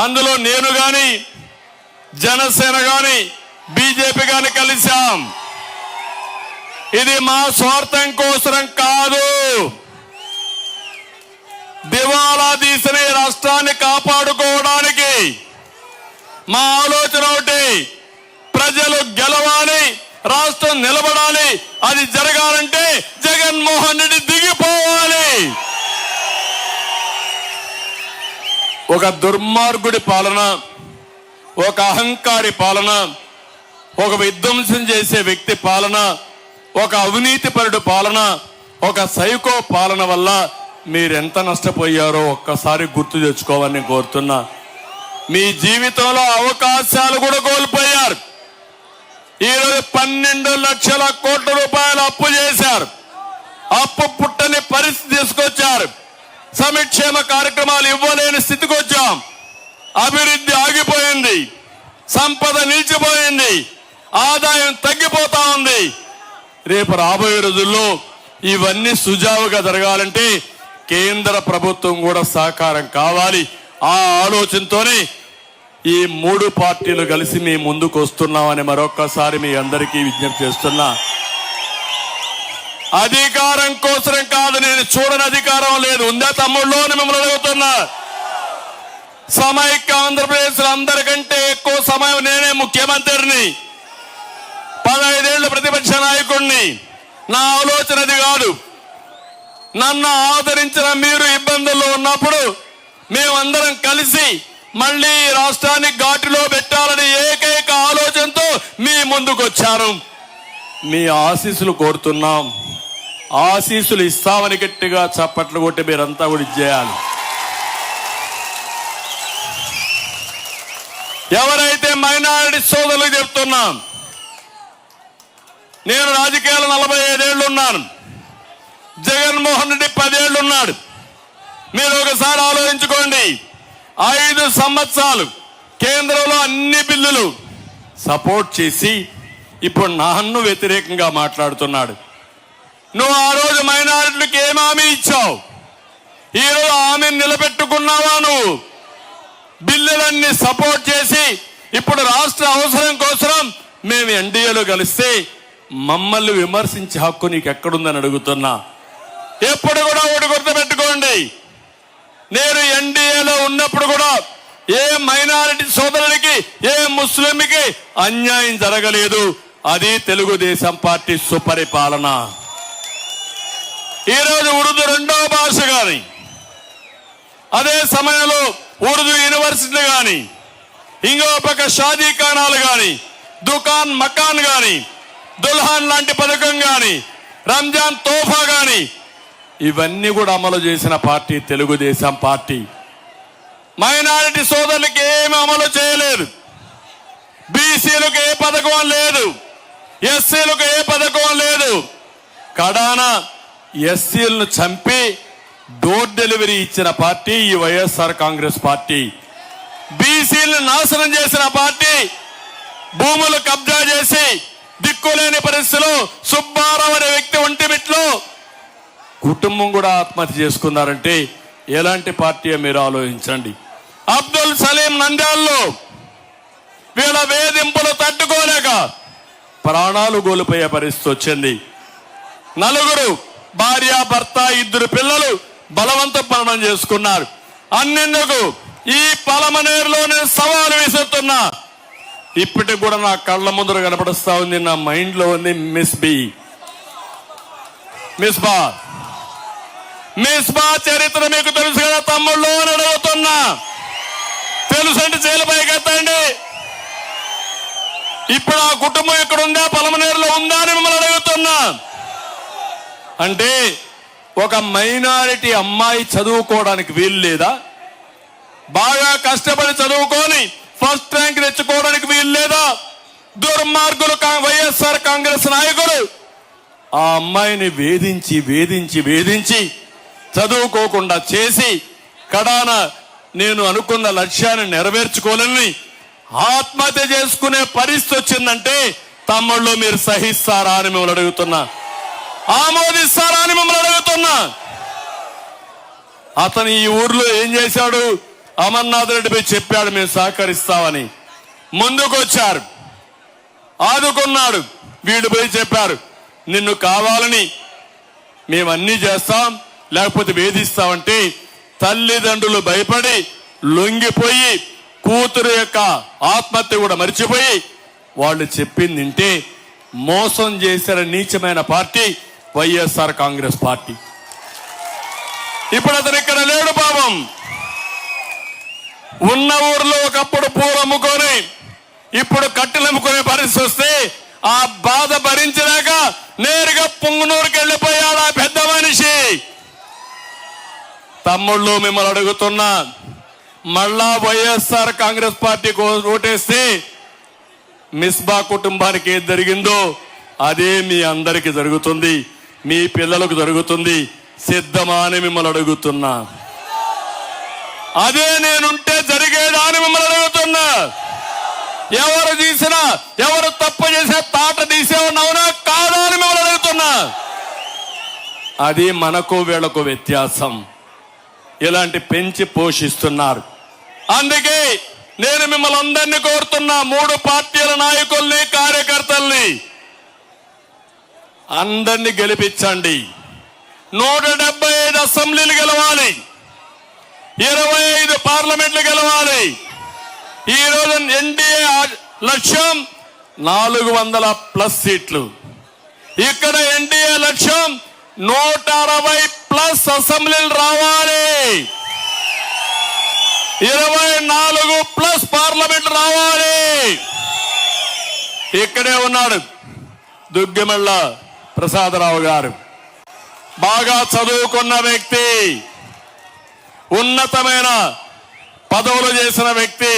అందులో నేను గాని, జనసేన గాని, బీజేపీ గాని కలిశాం. ఇది మా స్వార్థం కోసం కాదు. దివాలా తీసిన రాష్ట్రాన్ని కాపాడుకోవడానికి మా ఆలోచన ఒకటి, ప్రజలు గెలవాలి, రాష్ట్రం నిలబడాలి. అది జరగాలంటే జగన్మోహన్ రెడ్డి దిగిపోవాలి. ఒక దుర్మార్గుడి పాలన, ఒక అహంకారి పాలన, ఒక విధ్వంసం చేసే వ్యక్తి పాలన, ఒక అవినీతిపరుడు పాలన, ఒక సైకో పాలన వల్ల మీరెంత నష్టపోయారో ఒక్కసారి గుర్తు తెచ్చుకోవాలని కోరుతున్నా. మీ జీవితంలో అవకాశాలు కూడా కోల్పోయారు. ఈరోజు 12 లక్షల కోట్ల రూపాయలు అప్పు చేశారు. అప్పు పుట్టని పరిస్థితి తీసుకొచ్చారు. సంక్షేమ కార్యక్రమాలు ఇవ్వలేని స్థితికి వచ్చాం. అభివృద్ధి ఆగిపోయింది, సంపద నిలిచిపోయింది, ఆదాయం తగ్గిపోతా ఉంది. రేపు రాబోయే రోజుల్లో ఇవన్నీ సుజావుగా జరగాలంటే కేంద్ర ప్రభుత్వం కూడా సహకారం కావాలి. ఆ ఆలోచనతోనే ఈ 3 పార్టీలు కలిసి మీ ముందుకు వస్తున్నామని మరొక్కసారి మీ అందరికీ విజ్ఞప్తి చేస్తున్నా. అధికారం కోసం కాదు, నేను చూడని అధికారం లేదు. ఉందా తమ్ముళ్ళు అని మిమ్మల్ని అడుగుతున్నా. సమైక్య ఆంధ్రప్రదేశ్ లో అందరికంటే ఎక్కువ సమయం నేనే ముఖ్యమంత్రిని, 15 ఏళ్ల ప్రతిపక్ష నాయకుడిని. నా ఆలోచన అది కాదు. నన్ను ఆదరించిన మీరు ఇబ్బందుల్లో ఉన్నప్పుడు మేమందరం కలిసి మళ్ళీ రాష్ట్రాన్ని ఘాటులో పెట్టాలని ఏకైక ఆలోచనతో మీ ముందుకు వచ్చారు. మీ ఆశీస్సులు కోరుతున్నాం. ఆశీస్సులు ఇస్తామని గట్టిగా చప్పట్లు కొట్టి మీరంతా కూడా ఇచ్చేయాలి. ఎవరైతే మైనారిటీ సోదరులకు చెప్తున్నాం, నేను రాజకీయాలు 45 ఏళ్ళు ఉన్నాను. జగన్మోహన్ రెడ్డి 10 ఏళ్ళు ఉన్నాడు. మీరు ఒకసారి ఆలోచించుకోండి. 5 సంవత్సరాలు కేంద్రంలో అన్ని బిల్లులు సపోర్ట్ చేసి ఇప్పుడు నన్ను వ్యతిరేకంగా మాట్లాడుతున్నాడు. నువ్వు ఆ రోజు మైనారిటీలకు ఏం హామీ ఇచ్చావు? ఈరోజు హామీని నిలబెట్టుకున్నావా? నువ్వు బిల్లులన్నీ సపోర్ట్ చేసి ఇప్పుడు రాష్ట్ర అవసరం కోసం మేము ఎన్డీఏలో కలిస్తే మమ్మల్ని విమర్శించే హక్కు నీకు ఎక్కడుందని అడుగుతున్నా. ఎప్పుడు కూడా ఒకటి గుర్తుపెట్టుకోండి, నేను ఎన్డీఏలో ఉన్నప్పుడు కూడా ఏ మైనారిటీ సోదరుడికి, ఏ ముస్లింకి అన్యాయం జరగలేదు. అది తెలుగుదేశం పార్టీ సుపరిపాలన. ఈరోజు ఉర్దూ 2వ భాష కానీ, అదే సమయంలో ఉర్దూ యూనివర్సిటీ కానీ, ఇంకో పక్క షాదీ ఖానాలు కానీ, దుకాన్ మకాన్ కానీ, దుల్హాన్ లాంటి పథకం కానీ, రంజాన్ తోఫా కానీ, ఇవన్నీ కూడా అమలు చేసిన పార్టీ తెలుగుదేశం పార్టీ. మైనారిటీ సోదరులకు ఏమి అమలు చేయలేదు. బీసీలకు ఏ పథకం లేదు, ఎస్సీలకు ఏ పథకం లేదు. కడాన ఎస్సీలను చంపి డోర్ డెలివరీ ఇచ్చిన పార్టీ ఈ వైఎస్ఆర్ కాంగ్రెస్ పార్టీ. బీసీలను నాశనం చేసిన పార్టీ. భూములు కబ్జా చేసి దిక్కులేని పరిస్థితిలో సుబ్బారావు అనే వ్యక్తి ఒంటిమిట్లో కుటుంబం కూడా ఆత్మహత్య చేసుకున్నారంటే ఎలాంటి పార్టీ మీరు ఆలోచించండి. అబ్దుల్ సలీం నంద్యాలలో వీళ్ళ వేధింపులు తట్టుకోలేక ప్రాణాలు కోల్పోయే పరిస్థితి వచ్చింది. 4 భార్య భర్త 2 పిల్లలు బలవంత మరణం చేసుకున్నారు. అన్నెందుకు ఈ పలమనేరులో నేను సవాలు విసురుతున్నా. ఇప్పటికి కూడా నా కళ్ళ ముందర కనపడుస్తా ఉంది, నా మైండ్ లో ఉంది. మిస్బా చరిత్ర మీకు తెలుసు కదా తమ్ముళ్ళు అని అడుగుతున్నా. తెలుసంటే చేలు పైకెత్తండి. ఇప్పుడు ఆ కుటుంబం ఇక్కడ ఉందా, పలమనేరులో ఉందా అని మిమ్మల్ని అడుగుతున్నా. అంటే ఒక మైనారిటీ అమ్మాయి చదువుకోవడానికి వీలు లేదా? బాగా కష్టపడి చదువుకొని ఫస్ట్ ర్యాంక్ తెచ్చుకోవడానికి వీలు లేదా? దుర్మార్గులు వైఎస్ఆర్ కాంగ్రెస్ నాయకులు ఆ అమ్మాయిని వేధించి వేధించి వేధించి చదువుకోకుండా చేసి కడాన నేను అనుకున్న లక్ష్యాన్ని నెరవేర్చుకోలేని ఆత్మహత్య చేసుకునే పరిస్థితి వచ్చిందంటే తమ్ముళ్ళు మీరు సహిస్తారా అని మిమ్మల్ని అడుగుతున్నా. ఆమోదిస్తారా అని మిమ్మల్ని అడుగుతున్నా. అతను ఈ ఊర్లో ఏం చేశాడు? అమర్నాథ్ రెడ్డి పోయి చెప్పాడు మేము సహకరిస్తామని. ముందుకు వచ్చారు, ఆదుకున్నాడు. వీడు పోయి చెప్పారు నిన్ను కావాలని మేమన్నీ చేస్తాం లేకపోతే వేధిస్తామంటే తల్లిదండ్రులు భయపడి లొంగిపోయి కూతురు యొక్క ఆత్మహత్య కూడా మర్చిపోయి వాళ్ళు చెప్పింది వింటే మోసం చేసిన నీచమైన పార్టీ వైఎస్ఆర్ కాంగ్రెస్ పార్టీ. ఇప్పుడు అతను ఇక్కడ లేడు పాపం. ఉన్న ఊర్లో ఒకప్పుడు పూలు అమ్ముకొని ఇప్పుడు కట్టెలు అమ్ముకునే పరిస్థితి వస్తే ఆ బాధ భరించలేక నేరుగా పుంగనూరుకి వెళ్ళిపోయాడు ఆ పెద్ద మనిషి. తమ్ముళ్ళు మిమ్మల్ని అడుగుతున్నా, మళ్ళా వైఎస్ఆర్ కాంగ్రెస్ పార్టీకి ఓటేస్తే మిస్బా కుటుంబానికి ఏది జరిగిందో అదే మీ అందరికి జరుగుతుంది, మీ పిల్లలకు జరుగుతుంది. సిద్ధమా అని మిమ్మల్ని అడుగుతున్నా. అదే నేనుంటే జరిగేదా అని మిమ్మల్ని అడుగుతున్నా. ఎవరు తీసినా, ఎవరు తప్పు చేసే తాట తీసేవాడిని అవునా కాదా అని మిమ్మల్ని అడుగుతున్నా. అది మనకు వీళ్లకు వ్యత్యాసం. ఇలాంటి పెంచి పోషిస్తున్నారు. అందుకే నేను మిమ్మల్ని అందరినీ కోరుతున్నా, 3 పార్టీల నాయకుల్ని, కార్యకర్తల్ని అందరినీ గెలిపించండి. 175 అసెంబ్లీలు గెలవాలి, 25 పార్లమెంట్లు గెలవాలి. ఈ రోజు ఎన్డీఏ లక్ష్యం 400+ సీట్లు. ఇక్కడ ఎన్డీఏ లక్ష్యం 160+ అసెంబ్లీలు రావాలి, 24+ పార్లమెంట్ రావాలి. ఇక్కడే ఉన్నాడు దుగ్గిమళ్ళ ప్రసాదరావు గారు, బాగా చదువుకున్న వ్యక్తి, ఉన్నతమైన పదవులు చేసిన వ్యక్తి,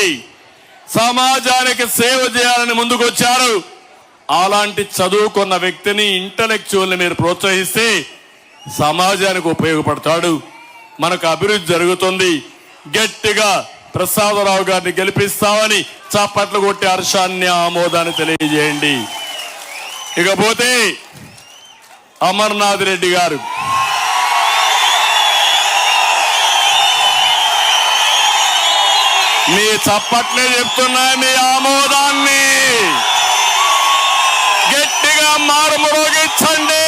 సమాజానికి సేవ చేయాలని ముందుకొచ్చారు. అలాంటి చదువుకున్న వ్యక్తిని, ఇంటలెక్చువల్ని మీరు ప్రోత్సహిస్తే సమాజానికి ఉపయోగపడతాడు, మనకు అభివృద్ధి జరుగుతుంది. గట్టిగా ప్రసాదరావు గారిని గెలిపిస్తామని చప్పట్లు కొట్టి హర్షాన్ని, ఆమోదాన్ని తెలియజేయండి. ఇకపోతే అమర్నాథ్ రెడ్డి గారు, మీ చప్పట్లే చెప్తున్నా, మీ ఆమోదాన్ని గట్టిగా మారుమోగించండి.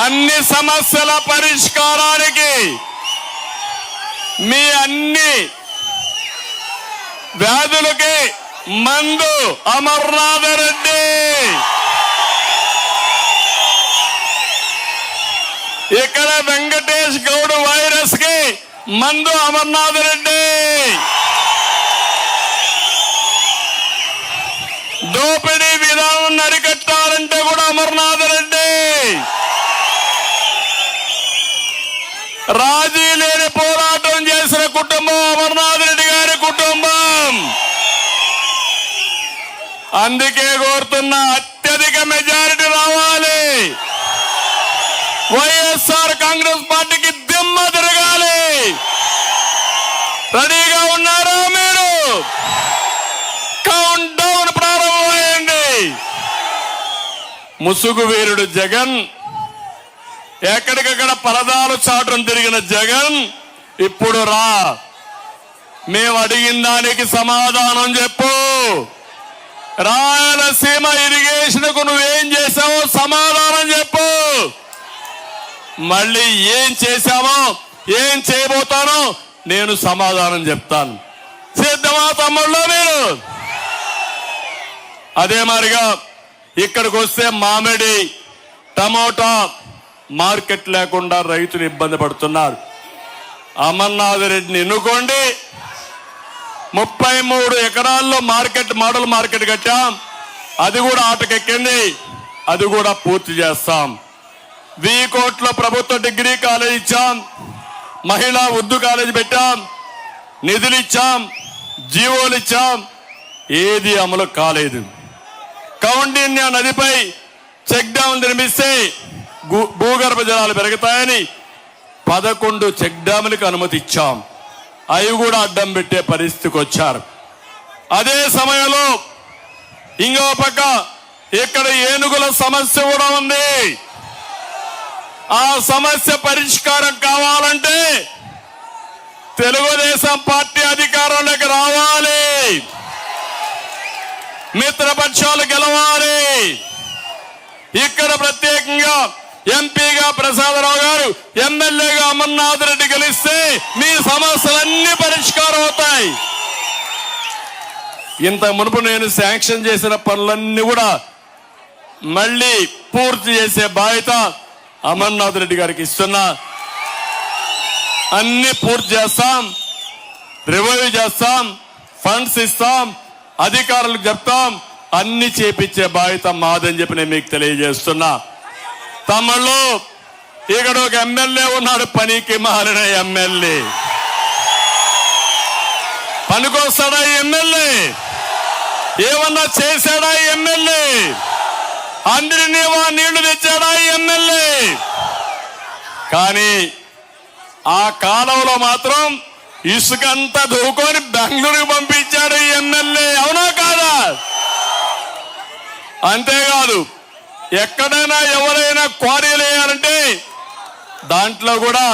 అన్ని సమస్యల పరిష్కారానికి, మీ అన్ని వ్యాధులకి మందు అమర్నాథ్ రెడ్డి. ఇక్కడ వెంకటేష్ గౌడ్ వైరస్ కి మందు అమర్నాథ్ రెడ్డి. దోపిడీ విధానం అరికట్టాలంటే కూడా అమర్నాథ్ రెడ్డి. రాజీ లేని పోరాటం చేసిన కుటుంబం అమర్నాథ్ రెడ్డి గారి కుటుంబం. అందుకే కోరుతున్నా, అత్యధిక మెజారిటీ రావాలి. వైఎస్ఆర్ కాంగ్రెస్ పార్టీకి దిమ్మ తిరగాలి. రెడీగా ఉన్నారా మీరు? కౌంట్ డౌన్ ప్రారంభమైంది. ముసుగు వీరుడు జగన్, ఎక్కడికక్కడ పరదాలు చాటం తిరిగిన జగన్ ఇప్పుడు రా, మేము అడిగిన దానికి సమాధానం చెప్పు. రాయలసీమ ఇరిగేషన్ కు నువ్వేం చేశావో సమాధానం చెప్పు. మళ్ళీ ఏం చేశామో, ఏం చేయబోతానో నేను సమాధానం చెప్తాను. సిద్ధమా తమ్ముళ్ళు మీరు? అదే మాదిరిగా ఇక్కడికి వస్తే మామిడి, టమోటా మార్కెట్ లేకుండా రైతులు ఇబ్బంది పడుతున్నారు. అమర్నాథ్ రెడ్డిని ఎన్నుకోండి. 33 ఎకరాల్లో మార్కెట్, మోడల్ మార్కెట్ కట్టాం, అది కూడా ఆటకెక్కింది, అది కూడా పూర్తి చేస్తాం. 1000 కోట్ల ప్రభుత్వ డిగ్రీ కాలేజ్ ఇచ్చాం, మహిళా ఉర్దూ కాలేజ్ పెట్టాం, నిధులు ఇచ్చాం, జీవోలు ఇచ్చాం, ఏది అమలు కాలేదు. కౌండిన్య నదిపై చెక్ డ్యాం నిర్మిస్తే భూగర్భ జలాలు పెరుగుతాయని 11 చెక్ డ్యాములకు అనుమతి ఇచ్చాం, అవి కూడా అడ్డం పెట్టే పరిస్థితికి వచ్చారు. అదే సమయంలో ఇంకో పక్క ఇక్కడ ఏనుగుల సమస్య కూడా ఉంది. ఆ సమస్య పరిష్కారం కావాలంటే తెలుగుదేశం పార్టీ అధికారంలోకి రావాలి, మిత్రపక్షాలు గెలవాలి. ఇక్కడ ప్రత్యేకంగా ఎంపీగా ప్రసాదరావు గారు, ఎమ్మెల్యేగా అమర్నాథ్ రెడ్డి గెలిస్తే మీ సమస్యలన్నీ పరిష్కారం అవుతాయి. ఇంత మునుపు నేను శాంక్షన్ చేసిన పనులన్నీ కూడా మళ్ళీ పూర్తి చేసే బాధ్యత అమర్నాథ్ రెడ్డి గారికి ఇస్తున్నా. అన్ని పూర్తి చేస్తాం, రివైవ్ చేస్తాం, ఫండ్స్ ఇస్తాం, అధికారులకు చెప్తాం, అన్ని చేపించే బాధ్యత మాదని చెప్పి నేను మీకు తెలియజేస్తున్నా. తమ్ముళ్ళు, ఇక్కడ ఒక ఎమ్మెల్యే ఉన్నాడు, పనికి మాలిన ఎమ్మెల్యే. పనికొస్తాడా ఎమ్మెల్యే? ఏమన్నా చేశాడా ఎమ్మెల్యే? అందరినీ నీళ్లు తెచ్చాడా ఎమ్మెల్యే? కానీ ఆ కాలంలో మాత్రం ఇసుకంతా దూకొని బెంగళూరుకు పంపించాడు ఎమ్మెల్యే. అవునా కాదా? అంతేకాదు, ఎక్కడైనా ఎవరైనా క్వారీలు వేయాలంటే దాంట్లో కూడా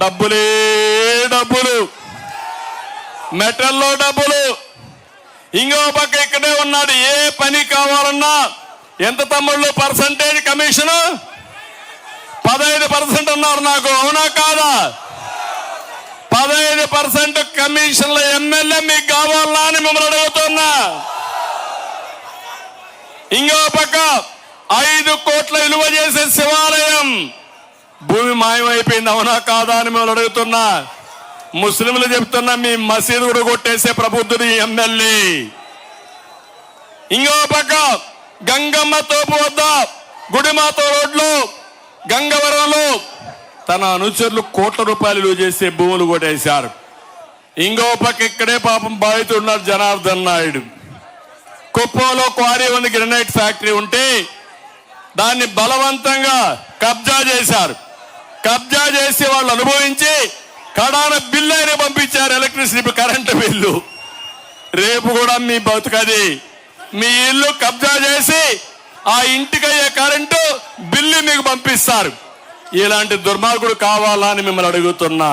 డబ్బులే డబ్బులు, మెటల్లో డబ్బులు. ఇంకో పక్క ఇక్కడే ఉన్నాడు, ఏ పని కావాలన్నా ఎంత తమ్ముళ్ళు పర్సంటేజ్ కమిషన్? 15% అన్నారు నాకు. అవునా కాదా? 15% కమిషన్ల ఎమ్మెల్యే మీకు కావాలా అని మిమ్మల్ని అడుగుతున్నా. ఇంకో పక్క 5 కోట్ల విలువ చేసే శివాలయం భూమి మాయమైపోయింది. అవునా కాదా అని మిమ్మల్ని అడుగుతున్నా. ముస్లింలు చెప్తున్నా, మీ మసీదు కూడా కొట్టేసే ప్రబుద్ధుడు ఎమ్మెల్యే. ఇంకో పక్క గంగమ్మ తోపు వద్ద గుడిమాత రోడ్లో గంగవరంలో తన అనుచరులు కోట్ల రూపాయలు విలువ చేసే భూములు కొట్టేశారు. ఇంకో పక్క ఇక్కడే పాపం బాధితున్నారు జనార్దన్ నాయుడు. కుప్పంలో క్వారీ ఉంది, గ్రనైట్ ఫ్యాక్టరీ ఉంటే దాన్ని బలవంతంగా కబ్జా చేశారు. కబ్జా చేసి వాళ్ళు అనుభవించి కడాన బిల్లు అయినా పంపించారు, ఎలక్ట్రిసిటీ కరెంటు బిల్లు. రేపు కూడా మీ బతుకది. మీ ఇల్లు కబ్జా చేసి ఆ ఇంటికి అయ్యే కరెంటు బిల్లు మీకు పంపిస్తారు. ఇలాంటి దుర్మార్గుడు కావాలా అని మిమ్మల్ని అడుగుతున్నా.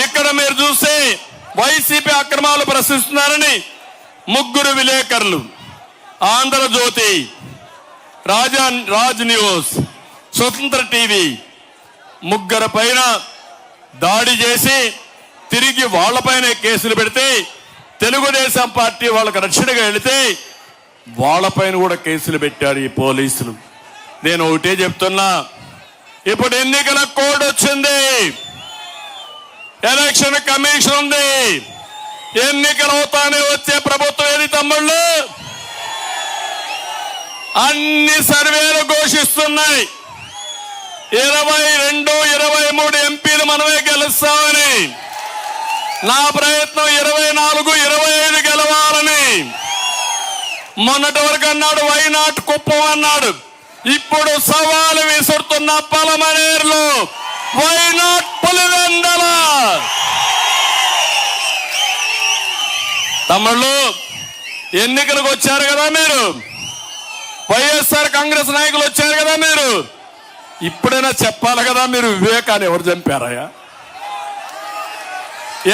ఇక్కడ మీరు చూస్తే వైసీపీ అక్రమాలు ప్రశ్నిస్తున్నారని 3 విలేకరులు, ఆంధ్రజ్యోతి, రాజ్ న్యూస్, స్వతంత్ర టీవీ 3 పైన దాడి చేసి తిరిగి వాళ్ళపైన కేసులు పెడితే, తెలుగుదేశం పార్టీ వాళ్ళకి రక్షణగా వెళితే వాళ్ళపైన కూడా కేసులు పెట్టారు ఈ పోలీసులు. నేను ఒకటే చెప్తున్నా, ఇప్పుడు ఎన్నికల కోడ్ వచ్చింది, ఎలక్షన్ కమిషన్ ఉంది. ఎన్నికలు అవుతానే వచ్చే ప్రభుత్వం ఏది తమ్ముళ్ళు? అన్ని సర్వేలు ఘోషిస్తున్నాయి 22, 23 ఎంపీలు మనమే గెలుస్తామని. నా ప్రయత్నం 24, 25 గెలవాలని. మొన్నటి వరకు అన్నాడు వైనాట్ కుప్పం అన్నాడు. ఇప్పుడు సవాలు విసురుతున్న పలమనేరులో వైనాట్ పులివెందల. తమ్ముళ్ళు, ఎన్నికలకు వచ్చారు కదా మీరు, వైఎస్ఆర్ కాంగ్రెస్ నాయకులు వచ్చారు కదా మీరు, ఇప్పుడైనా చెప్పాలి కదా మీరు వివేకాన్ని ఎవరు చంపారయ్యా?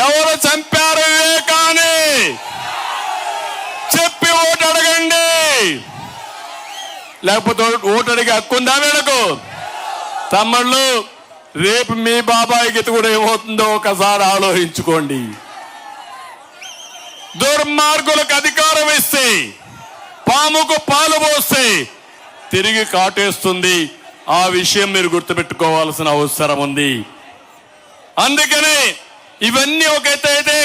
ఎవరు చంపారు వివేకాన్ని? చెప్పి ఓటు అడగండి. లేకపోతే ఓటు అడిగే హక్కుందా వీళ్ళకు? తమ్ముళ్ళు, రేపు మీ బాబాయ్ గీత కూడా ఏమవుతుందో ఒకసారి ఆలోచించుకోండి. దుర్మార్గులకు అధికారం ఇస్తే, పాముకు పాలు పోస్తే తిరిగి కాటేస్తుంది. ఆ విషయం మీరు గుర్తుపెట్టుకోవాల్సిన అవసరం ఉంది. అందుకనే ఇవన్నీ ఒక ఎత్తు అయితే,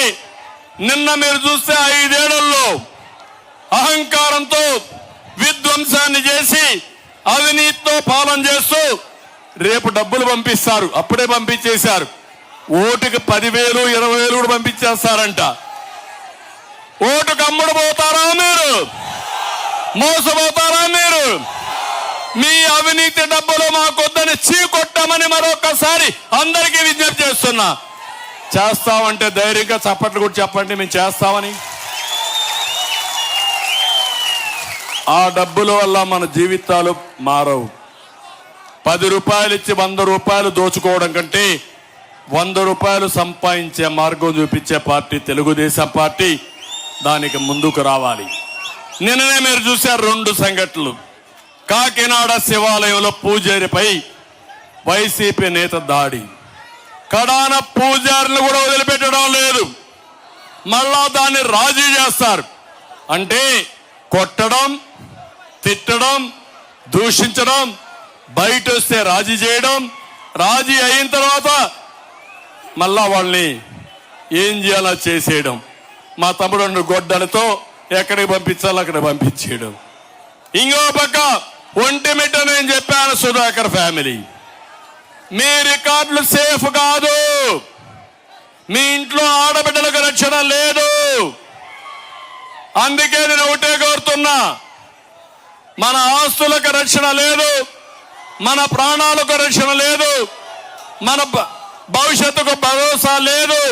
నిన్న మీరు చూస్తే 5 ఏళ్లలో అహంకారంతో విధ్వంసాన్ని చేసి అవినీతితో పాలన చేస్తూ రేపు డబ్బులు పంపిస్తారు. అప్పుడే పంపించేశారు. ఓటుకి 10,000, 20,000 కూడా పంపించేస్తారంట. ఓటుకు అమ్ముడు పోతారా మీరు? మోసపోతారా మీరు? మీ అవినీతి డబ్బులు మాకొద్దని చీకొట్టామని మరొకసారి అందరికీ విజ్ఞప్తి చేస్తున్నా. చేస్తామంటే ధైర్యంగా చప్పట్లు కూడా చెప్పండి, మేము చేస్తామని. ఆ డబ్బుల వల్ల మన జీవితాలు మారవు. 10 రూపాయలు ఇచ్చి 100 రూపాయలు దోచుకోవడం కంటే 100 రూపాయలు సంపాదించే మార్గం చూపించే పార్టీ తెలుగుదేశం పార్టీ. దానికి ముందుకు రావాలి. నిన్ననే మీరు చూశారు 2 సంఘటనలు. కాకినాడ శివాలయంలో పూజారిపై వైసీపీ నేత దాడి. కడాన పూజారులు కూడా వదిలిపెట్టడం లేదు. మళ్ళా దాన్ని రాజీ చేస్తారు. అంటే కొట్టడం, తిట్టడం, దూషించడం, బయట వస్తే రాజీ చేయడం, రాజీ అయిన తర్వాత మళ్ళా వాళ్ళని ఏం చేయాలో చేసేయడం. మా తమ్ముడు గొడ్డలతో ఎక్కడికి పంపించాలో అక్కడ పంపించేయడం. ఇంకో పక్క ఒంటిమిట్ట నేను చెప్పాను, సుధాకర్ ఫ్యామిలీ మీ రికార్డులు సేఫ్ కాదు. మీ ఇంట్లో ఆడబిడ్డలకు రక్షణ లేదు. అందుకే నేను ఒకటే కోరుతున్నా, మన ఆస్తులకు రక్షణ లేదు, మన ప్రాణాలకు రక్షణ లేదు, మన భవిష్యత్తుకు భరోసా లేదు.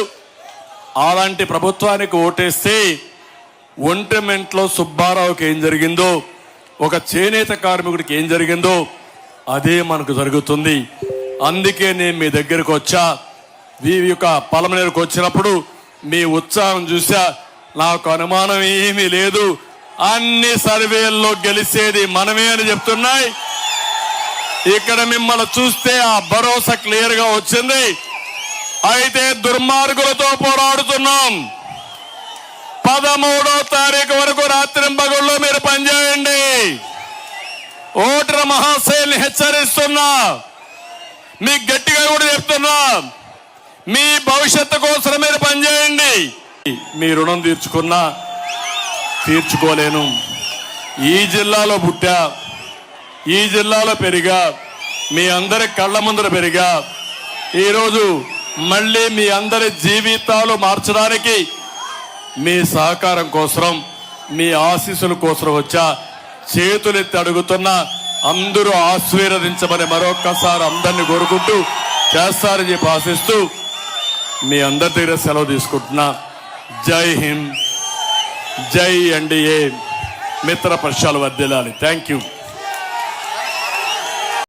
అలాంటి ప్రభుత్వానికి ఓటేస్తే ఒంటిమెంట్లో సుబ్బారావుకి ఏం జరిగిందో, ఒక చేనేత కార్మికుడికి ఏం జరిగిందో అదే మనకు జరుగుతుంది. అందుకే నేను మీ దగ్గరకు వచ్చా. ఈ యొక్క పలమనేరుకు వచ్చినప్పుడు మీ ఉత్సాహం చూసా. నాకు అనుమానం ఏమీ లేదు, అన్ని సర్వేల్లో గెలిచేది మనమే అని చెప్తున్నాయి. ఇక్కడ మిమ్మల్ని చూస్తే ఆ భరోసా క్లియర్ గా వచ్చింది. అయితే దుర్మార్గులతో పోరాడుతున్నాం. 13వ తారీఖు వరకు రాత్రింబగళ్ళు మీరు పనిచేయండి. ఓటర్ మహాశైల్ని హెచ్చరిస్తున్నా, మీకు గట్టిగా కూడా చెప్తున్నా, మీ భవిష్యత్తు కోసం మీరు పనిచేయండి. మీ రుణం తీర్చుకున్నా తీర్చుకోలేను. ఈ జిల్లాలో పుట్టా, ఈ జిల్లాలో పెరిగా, మీ అందరి కళ్ళ ముందర పెరిగా. ఈరోజు మళ్ళీ మీ అందరి జీవితాలు మార్చడానికి మీ సహకారం కోసం, మీ ఆశీస్సుల కోసం వచ్చా. చేతులెత్తి అడుగుతున్నా, అందరూ ఆశీర్వదించమని మరొక్కసారి అందరినీ కోరుకుంటూ చేస్తారని చెప్పి ఆశిస్తూ మీ అందరి దగ్గర సెలవు తీసుకుంటున్నా. జై హింద్, జై ఎన్డీఏ, మిత్ర పక్షాలు వర్ధిల్లాలి. Thank you.